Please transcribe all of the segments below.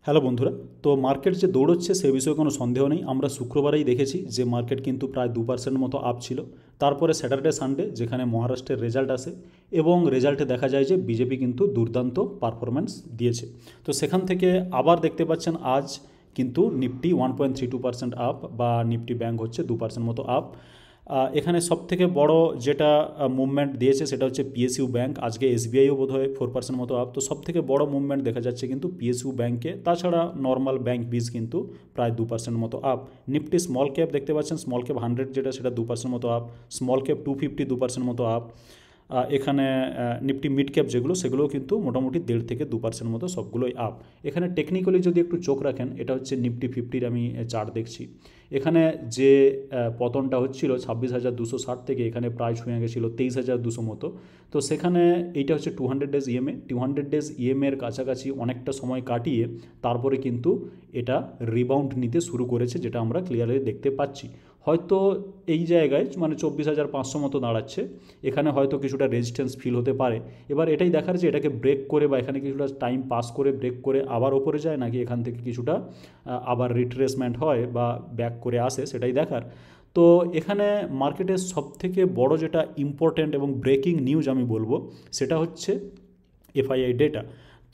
Hello বন্ধুরা। তো market যে দৌড়চ্ছে সে বিষয়ে কোনো সন্দেহ নেই। আমরা শুক্রবারেই দেখেছি যে মার্কেট কিন্তু প্রায় 2% মতো আপ ছিল। তারপরে স্যাটারডে সানডে যেখানে মহারাষ্ট্রের রেজাল্ট আসে এবং রেজাল্টে দেখা যায় যে বিজেপি কিন্তু দুর্দান্ত পারফরম্যান্স দিয়েছে। তো সেখান থেকে আবার দেখতে পাচ্ছেন আজ কিন্তু নিফটি 1.32% আপ বা নিফটি ব্যাংক হচ্ছে 2% মতো আপ। এখানে সবথেকে বড় যেটা মুভমেন্ট দিয়েছে সেটা হচ্ছে পিএসইউ ব্যাংক। আজকে এসবিআইও বোধহয় 4% মতো আপ। তো সবথেকে বড় মুভমেন্ট দেখা যাচ্ছে কিন্তু পিএসইউ ব্যাংকে। তাছাড়া নর্মাল ব্যাংক বীজ কিন্তু প্রায় 2% মতো আপ। নিফটি স্মল ক্যাপ দেখতে পাচ্ছেন, স্মল ক্যাপ 100 যেটা সেটা 2% মতো আপ। স্মল ক্যাপ 250 2% মতো আপ। এখানে নিফটি মিড ক্যাপ যেগুলো সেগুলোও কিন্তু মোটামুটি 1.5 থেকে 2% মতো সবগুলোই আপ। এখানে টেকনিক্যালি যদি একটু চোখ রাখেন, এটা হচ্ছে নিফটি 50-র আমি চার্ট দেখছি। এখানে যে পতনটা হচ্ছিল 26,260 থেকে এখানে প্রায় ছুঁয়ে গেছিলো 23,200 মতো। তো সেখানে এইটা হচ্ছে 200 ডেজ ইএমএ। 200 ডেজ ইএমএর কাছাকাছি অনেকটা সময় কাটিয়ে তারপরে কিন্তু এটা রিবাউন্ড নিতে শুরু করেছে, যেটা আমরা ক্লিয়ারলি দেখতে পাচ্ছি। হয়তো এই জায়গায় মানে 24,500 মতো দাঁড়াচ্ছে, এখানে হয়তো কিছুটা রেজিস্ট্যান্স ফিল হতে পারে। এবার এটাই দেখার যে এটাকে ব্রেক করে বা এখানে কিছুটা টাইম পাস করে ব্রেক করে আবার ওপরে যায়, নাকি এখান থেকে কিছুটা আবার রিট্রেসমেন্ট হয় বা ব্যাক করে আসে, সেটাই দেখার। তো এখানে মার্কেটের সবথেকে বড় যেটা ইম্পর্ট্যান্ট এবং ব্রেকিং নিউজ আমি বলবো সেটা হচ্ছে এফআইআই ডেটা।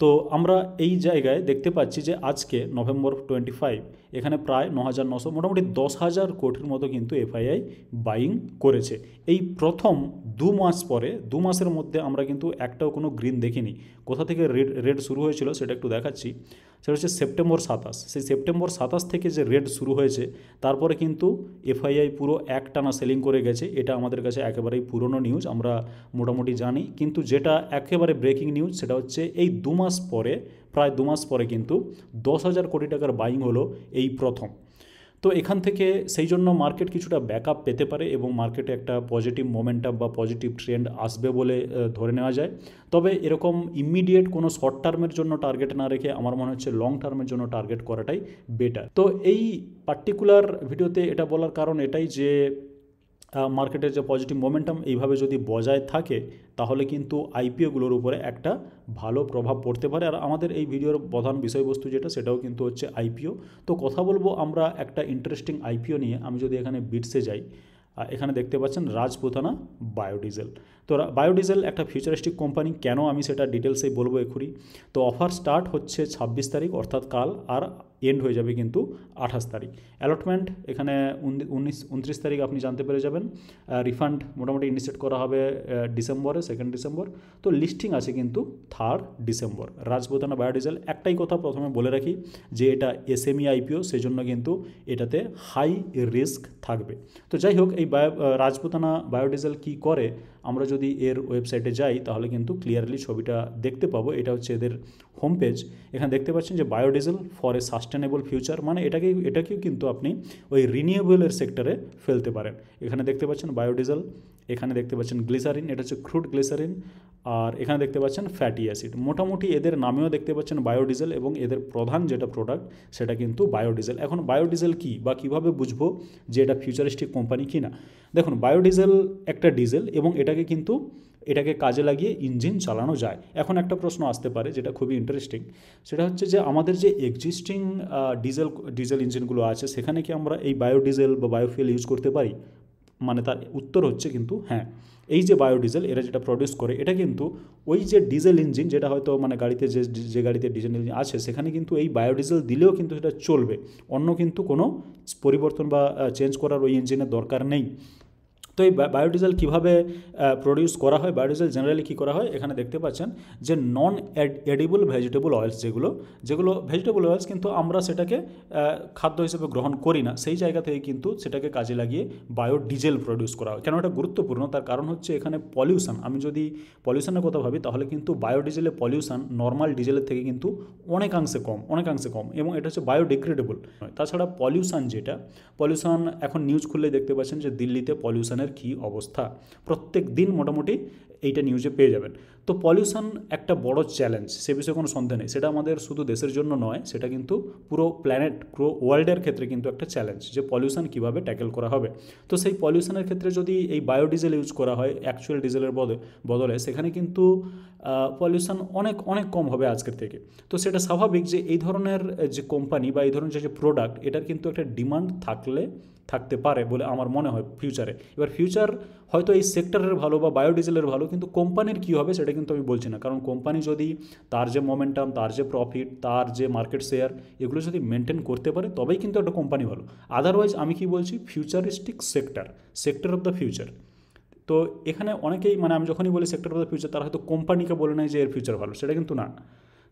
তো আমরা এই জায়গায় দেখতে পাচ্ছি যে আজকে নভেম্বর 25 এখানে প্রায় 9,900 মোটামুটি 10,000 কোটির মতো কিন্তু এফআইআই বাইং করেছে। এই প্রথম 2 মাস পরে 2 মাসের মধ্যে আমরা কিন্তু একটাও কোনো গ্রিন দেখিনি। কোথা থেকে রেড শুরু হয়েছিল সেটা একটু দেখাচ্ছি। সেটা হচ্ছে সেপ্টেম্বর 27। সেই সেপ্টেম্বর 27 থেকে যে রেড শুরু হয়েছে তারপরে কিন্তু এফআইআই পুরো একটানা সেলিং করে গেছে। এটা আমাদের কাছে একেবারেই পুরনো নিউজ, আমরা মোটামুটি জানি। কিন্তু যেটা একেবারে ব্রেকিং নিউজ সেটা হচ্ছে এই 2 মাস পরে, প্রায় 2 মাস পরে কিন্তু 10,000 কোটি টাকার বাইং হলো এই প্রথম। তো এখান থেকে সেই জন্য মার্কেট কিছুটা ব্যাকআপ পেতে পারে এবং মার্কেটে একটা পজিটিভ মোমেন্টাম বা পজিটিভ ট্রেন্ড আসবে বলে ধরে নেওয়া যায়। তবে এরকম ইমিডিয়েট কোনো শর্ট টার্মের জন্য টার্গেট না রেখে আমার মনে হচ্ছে লং টার্মের জন্য টার্গেট করাটাই বেটার। তো এই পার্টিকুলার ভিডিওতে এটা বলার কারণ এটাই যে মার্কেটের যে পজিটিভ মোমেন্টাম এইভাবে যদি বজায় থাকে তাহলে কিন্তু আইপিওগুলোর উপরে একটা ভালো প্রভাব পড়তে পারে। আর আমাদের এই ভিডিওর প্রধান বিষয়বস্তু যেটা সেটাও কিন্তু হচ্ছে আইপিও। তো কথা বলবো আমরা একটা ইন্টারেস্টিং আইপিও নিয়ে। আমি যদি এখানে বিটসে যাই, এখানে দেখতে পাচ্ছেন রাজপুতানা বায়োডিজেল। তো বায়োডিজেল একটা ফিউচারিস্টিক কোম্পানি। কেন আমি সেটা ডিটেলসেই বলবো এখনই। তো অফার স্টার্ট হচ্ছে 26 তারিখ অর্থাৎ কাল, আর এন্ড হয়ে যাবে কিন্তু 28 তারিখ। অ্যালটমেন্ট এখানে 29 তারিখ আপনি জানতে পেরে যাবেন। রিফান্ড মোটামুটি ইনিশিয়েট করা হবে ডিসেম্বরে, 2 ডিসেম্বর। তো লিস্টিং আছে কিন্তু 3 ডিসেম্বর। রাজপুতানা বায়োডিজেল একটাই কথা প্রথমে বলে রাখি যে এটা এসএমই আইপিও, সেজন্য কিন্তু এটাতে হাই রিস্ক থাকবে। তো যাই হোক, এই রাজপুতানা বায়োডিজেল কী করে আমরা যদি এর ওয়েবসাইটে যাই তাহলে কিন্তু ক্লিয়ারলি ছবিটা দেখতে পাবো। এটা হচ্ছে এদের হোম পেজ। এখানে দেখতে পাচ্ছেন যে biodiesel for a sustainable future, মানে এটাকেও কিন্তু আপনি ওই রিনিউয়েবলের সেক্টরে ফেলতে পারেন। এখানে দেখতে পাচ্ছেন বায়োডিজেল, এখানে দেখতে পাচ্ছেন গ্লিসারিন, এটা হচ্ছে ক্রুড গ্লিসারিন, আর এখানে দেখতে পাচ্ছেন ফ্যাটি অ্যাসিড। মোটামুটি এদের নামেও দেখতে পাচ্ছেন বায়োডিজেল এবং এদের প্রধান যেটা প্রোডাক্ট সেটা কিন্তু বায়োডিজেল। এখন বায়োডিজেল কী বা কীভাবে বুঝবো যে এটা ফিউচারিস্টিক কোম্পানি কি না? দেখুন, বায়োডিজেল একটা ডিজেল এবং এটাকে কাজে লাগিয়ে ইঞ্জিন চালানো যায়। এখন একটা প্রশ্ন আসতে পারে যেটা খুবই ইন্টারেস্টিং, সেটা হচ্ছে যে আমাদের যে এক্সিস্টিং ডিজেল ইঞ্জিনগুলো আছে সেখানে কি আমরা এই বায়োডিজেল বা বায়োফুয়েল ইউজ করতে পারি? মানে তার উত্তর হচ্ছে কিন্তু হ্যাঁ। এই যে বায়োডিজেল এরা যেটা প্রডিউস করে এটা কিন্তু ওই যে ডিজেল ইঞ্জিন যেটা হয়তো মানে গাড়িতে যে গাড়িতে ডিজেল ইঞ্জিন আছে সেখানে কিন্তু এই বায়োডিজেল দিলেও কিন্তু সেটা চলবে। অন্য কিন্তু কোনো পরিবর্তন বা চেঞ্জ করার ওই ইঞ্জিনের দরকার নেই। তো এই বায়োডিজেল কীভাবে প্রডিউস করা হয়? বায়োডিজেল জেনারেলি কী করা হয়, এখানে দেখতে পাচ্ছেন যে নন এডিবল ভেজিটেবল অয়েলস, যেগুলো ভেজিটেবল অয়েলস কিন্তু আমরা সেটাকে খাদ্য হিসেবে গ্রহণ করি না, সেই জায়গা থেকে কিন্তু সেটাকে কাজে লাগিয়ে বায়োডিজেল প্রডিউস করা হয়। কেন এটা গুরুত্বপূর্ণ তার কারণ হচ্ছে এখানে পলিউশন, আমি যদি পলিউশনের কথা ভাবি তাহলে কিন্তু বায়োডিজেলের পলিউশন নর্মাল ডিজেলের থেকে কিন্তু অনেকাংশে কম এবং এটা হচ্ছে বায়োডিগ্রেডেবল। তাছাড়া পলিউশন এখন নিউজ খুললে দেখতে পাচ্ছেন যে দিল্লিতে পলিউশনের কী অবস্থা। প্রত্যেক দিন মোটামুটি এইটা নিউজে পেয়ে যাবেন। তো পলিউশন একটা বড় চ্যালেঞ্জ, সে বিষয়ে কোনো সন্দেহ নেই। সেটা আমাদের শুধু দেশের জন্য নয়, সেটা কিন্তু পুরো প্ল্যানেট, পুরো ওয়ার্ল্ডের ক্ষেত্রে কিন্তু একটা চ্যালেঞ্জ, যে পলিউশন কীভাবে ট্যাকেল করা হবে। তো সেই পলিউশনের ক্ষেত্রে যদি এই বায়োডিজেল ইউজ করা হয় অ্যাকচুয়াল ডিজেলের বদলে, সেখানে কিন্তু পলিউশন অনেক অনেক কম হবে আজকের থেকে। তো সেটা স্বাভাবিক যে এই ধরনের যে কোম্পানি বা এই ধরনের যে প্রোডাক্ট, এটার কিন্তু একটা ডিমান্ড থাকতে পারে বলে আমার মনে হয় ফিউচারে। এবার ফিউচার হয়তো এই সেক্টরের ভালো বা বায়োডিজেলের ভালো, কিন্তু কোম্পানির কী হবে সেটা কিন্তু আমি বলছি না। কারণ কোম্পানি যদি তার যে মোমেন্টাম, তার যে প্রফিট, তার যে মার্কেট শেয়ার, এগুলো যদি মেনটেন করতে পারে তবেই কিন্তু একটা কোম্পানি ভালো। আদারওয়াইজ আমি কি বলছি, futuristic sector of the future. তো এখানে অনেকেই, মানে আমি যখনই বলি সেক্টর অফ দ্য ফিউচার, তারা হয়তো কোম্পানিকে বলে নেয় যে এর ফিউচার ভালো, সেটা কিন্তু না,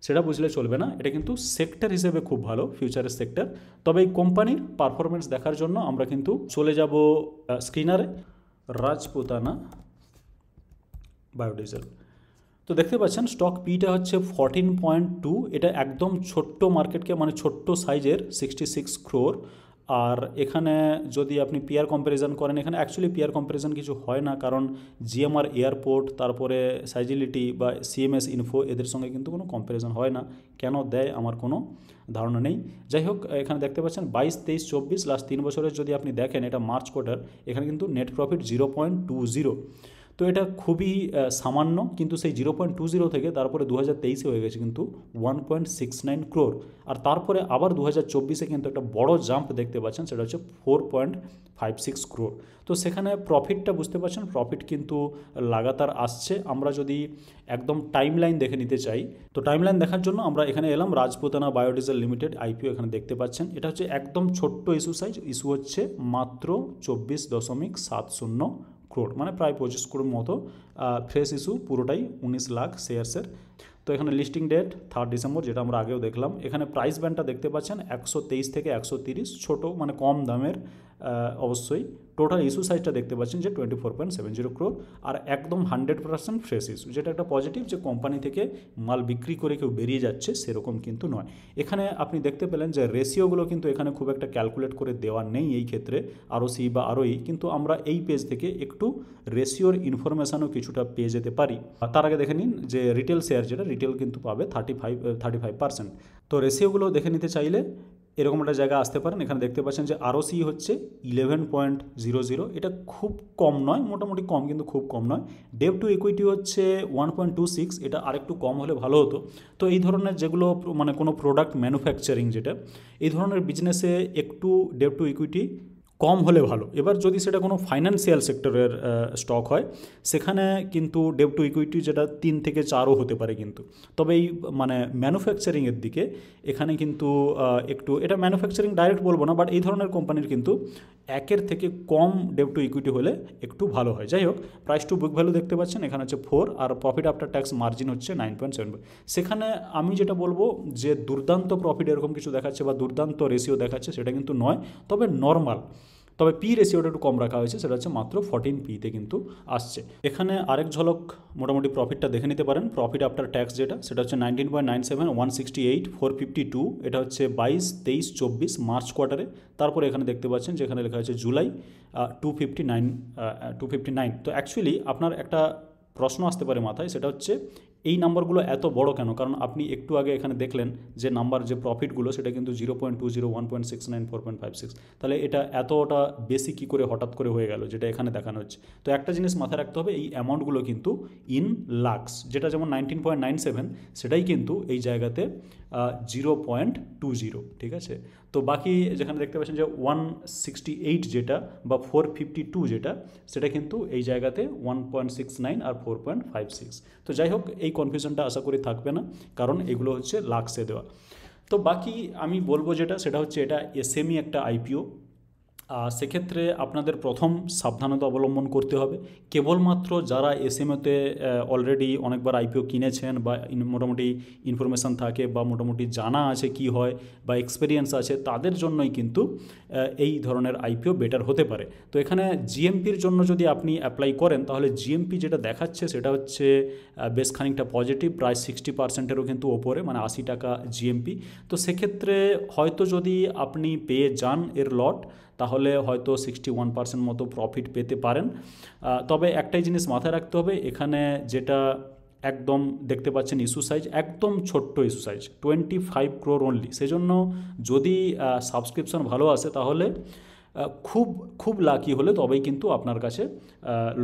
সেটা বুঝলে চলবে না। এটা কিন্তু সেক্টর হিসেবে খুব ভালো, ফিউচারের সেক্টর। তবে এই কোম্পানির পারফরমেন্স দেখার জন্য আমরা কিন্তু চলে যাব স্ক্রিনারে, রাজপুতানা বায়োডিজেল। তো দেখতে পাচ্ছেন স্টক পিটা হচ্ছে 14.2, এটা একদম ছোট্ট মার্কেটকে, মানে ছোট্ট সাইজের 66 crore। আর এখানে যদি আপনি পিয়ার কম্প্যারিজন করেন, এখানে অ্যাকচুয়ালি পিয়ার কম্প্যারিজন কিছু হয় না, কারণ জিএমআর এয়ারপোর্ট, তারপরে সাইজিলিটি বা সিএমএস ইনফো, এদের সঙ্গে কিন্তু কোনো কম্প্যারিজন হয় না। কেন দেয় আমার কোনো ধারণা নেই। যাই হোক, এখানে দেখতে পাচ্ছেন 22, 23, 24 লাস্ট 3 বছরের যদি আপনি দেখেন, এটা মার্চ কোয়ার্টার, এখানে কিন্তু নেট প্রফিট 0.20। তো এটা খুবই সামান্য, কিন্তু সেই 0.20 থেকে তারপরে 2023-এ হয়ে গেছে কিন্তু 1.69 crore। আর তারপরে আবার 2024-এ কিন্তু একটা বড় জাম্প দেখতে পাচ্ছেন, সেটা হচ্ছে 4.56 crore। তো সেখানে প্রফিটটা বুঝতে পারছেন, প্রফিট কিন্তু লাগাতার আসছে। আমরা যদি একদম টাইম লাইন দেখে নিতে চাই, তো টাইম লাইন দেখার জন্য আমরা এখানে এলাম, রাজপুতানা বায়োডিজেল লিমিটেড আইপিও এখানে দেখতে পাচ্ছেন। এটা হচ্ছে একদম ছোট্ট ইস্যু সাইজ, ইস্যু হচ্ছে মাত্র 24.70 crore, মানে প্রায় 25 crore মতো। ফ্রেশ ইস্যু পুরোটাই 19 লাখ শেয়ারসের। তো এখানে লিস্টিং ডেট 3 ডিসেম্বর, যেটা আমরা আগেও দেখলাম। এখানে প্রাইস ব্যান্ডটা দেখতে পাচ্ছেন 123 থেকে 130, ছোটো মানে কম দামের অবশ্যই। টোটাল ইস্যু সাইজটা দেখতে পাচ্ছেন যে 24.70 crore, আর একদম 100% ফ্রেশ ইস্যু, যেটা একটা পজিটিভ, যে কোম্পানি থেকে মাল বিক্রি করে কেউ বেরিয়ে যাচ্ছে সেরকম কিন্তু নয়। এখানে আপনি দেখতে পেলেন যে রেশিওগুলো কিন্তু এখানে খুব একটা ক্যালকুলেট করে দেওয়া নেই এই ক্ষেত্রে, আরওসি বা আরওই, কিন্তু আমরা এই পেজ থেকে একটু রেশিওর ইনফরমেশানও কিছুটা পেয়ে যেতে পারি। তার আগে দেখে নিন যে রিটেল শেয়ার, যেটা রিটেল কিন্তু পাবে 35%। তো রেশিওগুলো দেখে নিতে চাইলে এরকম একটা জায়গা আসতে পারেন। এখানে দেখতে পাচ্ছেন যে আরওসি হচ্ছে 11.00, এটা খুব কম নয়, মোটামুটি কম, কিন্তু খুব কম নয়। ডেট টু ইকুইটি হচ্ছে 1.26, এটা আরেকটু কম হলে ভালো হতো। তো এই ধরনের যেগুলো মানে কোনো প্রোডাক্ট ম্যানুফ্যাকচারিং, যেটা এই ধরনের বিজনেসে একটু ডেট টু ইকুইটি কম হলে ভালো। এবার যদি সেটা কোনো ফাইন্যান্সিয়াল সেক্টরের স্টক হয়, সেখানে কিন্তু ডেট টু ইকুইটি যেটা 3 থেকে 4ও হতে পারে কিন্তু। তবে এই মানে ম্যানুফ্যাকচারিংয়ের দিকে এখানে কিন্তু একটু, এটা ম্যানুফ্যাকচারিং ডাইরেক্ট বলবো না, বাট এই ধরনের কোম্পানির কিন্তু 1-এর থেকে কম ডেট টু ইকুইটি হলে একটু ভালো হয়। যাই হোক, প্রাইস টু বুক ভ্যালু দেখতে পাচ্ছেন এখানে হচ্ছে 4, আর প্রফিট আফটার ট্যাক্স মার্জিন হচ্ছে 9.7। সেখানে আমি যেটা বলবো যে দুর্দান্ত প্রফিট এরকম কিছু দেখাচ্ছে বা দুর্দান্ত রেশিও দেখাচ্ছে, সেটা কিন্তু নয়, তবে নর্মাল। তবে পি রেশিওটা একটু কম রাখা হয়েছে, সেটা হচ্ছে মাত্র 14 পিতে কিন্তু আসছে। এখানে আরেক ঝলক মোটামুটি প্রফিটটা দেখে নিতে পারেন। প্রফিট আফটার ট্যাক্স যেটা, সেটা হচ্ছে 19.97, 168, 452, এটা হচ্ছে 22, 23, 24 মার্চ কোয়ার্টারে। তারপরে এখানে দেখতে পাচ্ছেন যে এখানে লেখা আছে জুলাই 259। তো অ্যাকচুয়ালি আপনার একটা প্রশ্ন আসতে পারে মাথায়, সেটা হচ্ছে এই নাম্বারগুলো এত বড় কেন? কারণ আপনি একটু আগে এখানে দেখলেন যে নাম্বার, যে প্রফিটগুলো, সেটা কিন্তু 0.20, 1.69, 4.56। তাহলে এটা এতটা বেশি কী করে হঠাৎ করে হয়ে গেল, যেটা এখানে দেখানো হচ্ছে? তো একটা জিনিস মাথায় রাখতে হবে, এই অ্যামাউন্টগুলো কিন্তু ইন লাক্স, যেটা যেমন 19.97, সেটাই কিন্তু এই জায়গাতে 0.20, ঠিক আছে? তো বাকি যেখানে দেখতে পাচ্ছেন যে 168 যেটা বা 452 যেটা, সেটা কিন্তু এই জায়গাতে 1.69 আর 4.56। তো যাই হোক, এই কনফিউশনটা আশা করি থাকবে না, কারণ এগুলো হচ্ছে লাক্সে দেওয়া। তো বাকি আমি বলবো যেটা, সেটা হচ্ছে এটা এসএমই একটা আইপিও। সেক্ষেত্রে আপনাদের প্রথম সাবধানতা অবলম্বন করতে হবে। কেবলমাত্র যারা এসএমওতে অলরেডি অনেকবার আইপিও কিনেছেন বা মোটামুটি ইনফরমেশান থাকে বা মোটামুটি জানা আছে কি হয় বা এক্সপিরিয়েন্স আছে, তাদের জন্যই কিন্তু এই ধরনের আইপিও বেটার হতে পারে। তো এখানে জিএমপির জন্য যদি আপনি অ্যাপ্লাই করেন, তাহলে জিএমপি যেটা দেখাচ্ছে সেটা হচ্ছে বেশ খানিকটা পজিটিভ, প্রায় 60%-এরও কিন্তু ওপরে, মানে 80 টাকা জিএমপি। তো সেক্ষেত্রে হয়তো যদি আপনি পেয়ে যান এর লট, তাহলে হয়তো 61% মতো প্রফিট পেতে পারেন। তবে একটাই জিনিস মাথায় রাখতে হবে, এখানে যেটা একদম দেখতে পাচ্ছেন ইস্যু সাইজ একদম ছোট্ট ইস্যু সাইজ 25 crore অনলি, সেজন্য যদি সাবস্ক্রিপশন ভালো আসে তাহলে খুব খুব লাকি হলে তবেই কিন্তু আপনার কাছে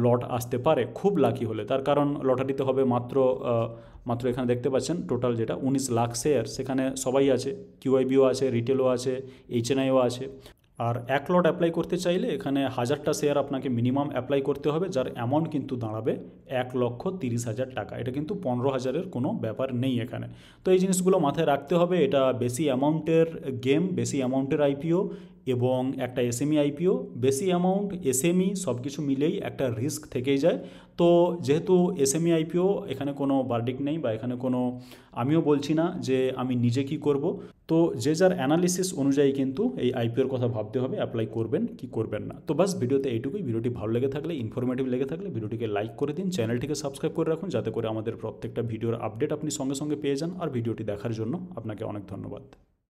লট আসতে পারে, খুব লাকি হলে। তার কারণ লটারিতে হবে মাত্র এখানে দেখতে পাচ্ছেন টোটাল যেটা 19 লাখ শেয়ার, সেখানে সবাই আছে, কিউআইবিও আছে, রিটেলও আছে, এইচএনআইও আছে। আর 1 লট অ্যাপ্লাই করতে চাইলে এখানে 1000টা শেয়ার আপনাকে মিনিমাম অ্যাপ্লাই করতে হবে, যার অ্যামাউন্ট কিন্তু দাঁড়াবে 1,30,000 টাকা। এটা কিন্তু 15,000-এর কোনো ব্যাপার নেই এখানে। তো এই জিনিসগুলো মাথায় রাখতে হবে, এটা বেশি অ্যামাউন্টের গেম, বেশি অ্যামাউন্টের আইপিও এবং একটা এসএমই আইপিও। বেশি অ্যামাউন্ট, এসএমই সব কিছু মিলেই একটা রিস্ক থেকেই যায়। তো যেহেতু এসএমই আইপিও, এখানে কোনো ভার্ডিক্ট নেই বা এখানে কোনো, আমিও বলছি না যে আমি নিজে কি করব। তো যে যার অ্যানালিসিস অনুযায়ী কিন্তু এই আইপিওর কথা ভাবতে হবে, অ্যাপ্লাই করবেন কি করবেন না। তো বাস ভিডিওতে এইটুকুই। ভিডিওটি ভালো লেগে থাকলে, ইনফরমেটিভ লেগে থাকলে ভিডিওটিকে লাইক করে দিন, চ্যানেলটিকে সাবস্ক্রাইব করে রাখুন, যাতে করে আমাদের প্রত্যেকটা ভিডিওর আপডেট আপনি সঙ্গে সঙ্গে পেয়ে যান। আর ভিডিওটি দেখার জন্য আপনাকে অনেক ধন্যবাদ।